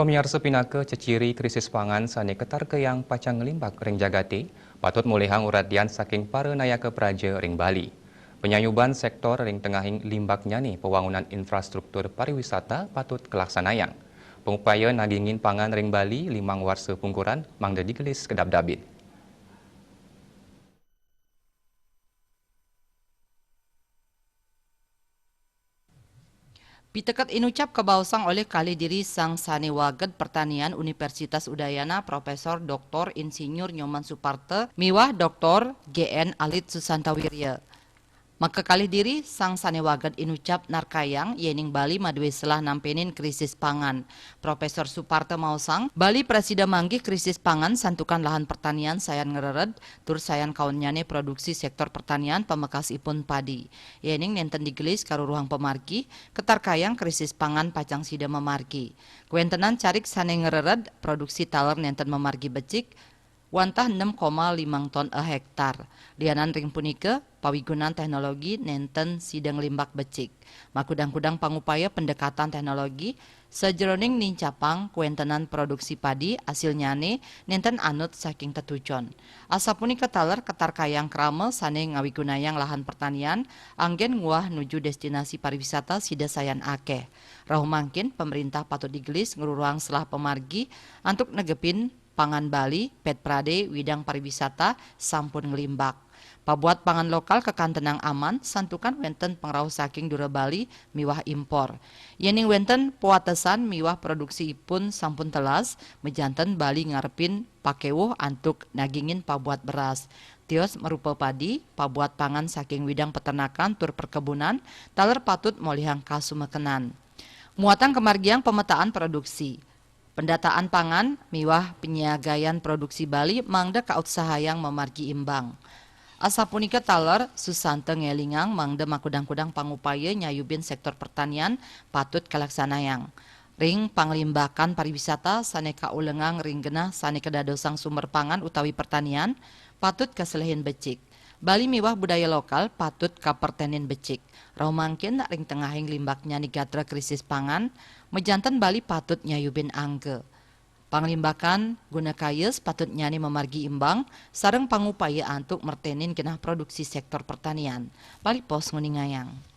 Pemirsa pinaka ceciri krisis pangan sani ketar yang pacang ngelimbak ring jagati, patut mulihang uradian saking para nayaka praja ring Bali. Penyayuban sektor ring tengahing limbaknya nih pembangunan infrastruktur pariwisata patut kelaksanayang. Pengupaya nagingin pangan ring Bali limang warsa pungkuran mangda digelis kedap-dabit. Pitekat inucap kebausang oleh kali diri Sang Sanewaged Pertanian Universitas Udayana Profesor Dr. Insinyur Nyoman Suparte miwah Dr. GN Alit Susantawirya. Maka kali diri Sang Sanewaged inucap narkayang yening Bali madwe selah nampenin krisis pangan. Profesor Suparte mausang Bali presida manggi krisis pangan santukan lahan pertanian sayan ngerered tur sayan kaunnyane produksi sektor pertanian pemekas ipun padi. Yening nenten digelis karo ruang pemargi ketarkayang krisis pangan pacang sida memargi. Kuentenan carik sane ngerered produksi taler nenten memargi becik wantah 6,5 ton a hektar. Lianan ring punike pawigunan teknologi nenten sidang limbak becik. Makudang-kudang pangupaya pendekatan teknologi sejeroning nincapang kuentenan produksi padi hasilnyane nenten anut saking tetujon. Asa punika taler ketarkayang krame sane ngawigunayang lahan pertanian anggen nguah nuju destinasi pariwisata sida sayan akeh. Rahu mangkin pemerintah patut digelis ngururuang selah pemargi antuk negepin pangan Bali, Pet Prade, Widang Pariwisata, sampun ngelimbak. Pabuat pangan lokal kekantenang aman, santukan wenten pengrau saking dura Bali, miwah impor. Yening wenten puatesan miwah produksi ipun sampun telas, mejanten Bali ngarepin pakewuh antuk nagingin pabuat beras. Tios merupa padi, pabuat pangan saking widang peternakan tur perkebunan, taler patut molihang kasumekenan. Muatan kemargiang pemetaan produksi. Pendataan pangan, miwah penyiagayan produksi Bali, mangda kautsahayang memargi imbang. Asa punika taler, susante ngelingang, mangda makudang-kudang pangupaya nyayubin sektor pertanian, patut kalaksanayang. Ring panglimbakan pariwisata, sane kaulengang ring genah, sane kedadosang sumber pangan utawi pertanian, patut kaselehin becik. Bali miwah budaya lokal patut kapertenin becik. Romangkin ring tengahing limbaknya nigatra krisis pangan, mejantan Bali patut nyayubin angge. Panglimbakan guna kayes patut nyani memargi imbang, sareng pangupaya antuk mertenin genah produksi sektor pertanian. Bali Pos nguningayang.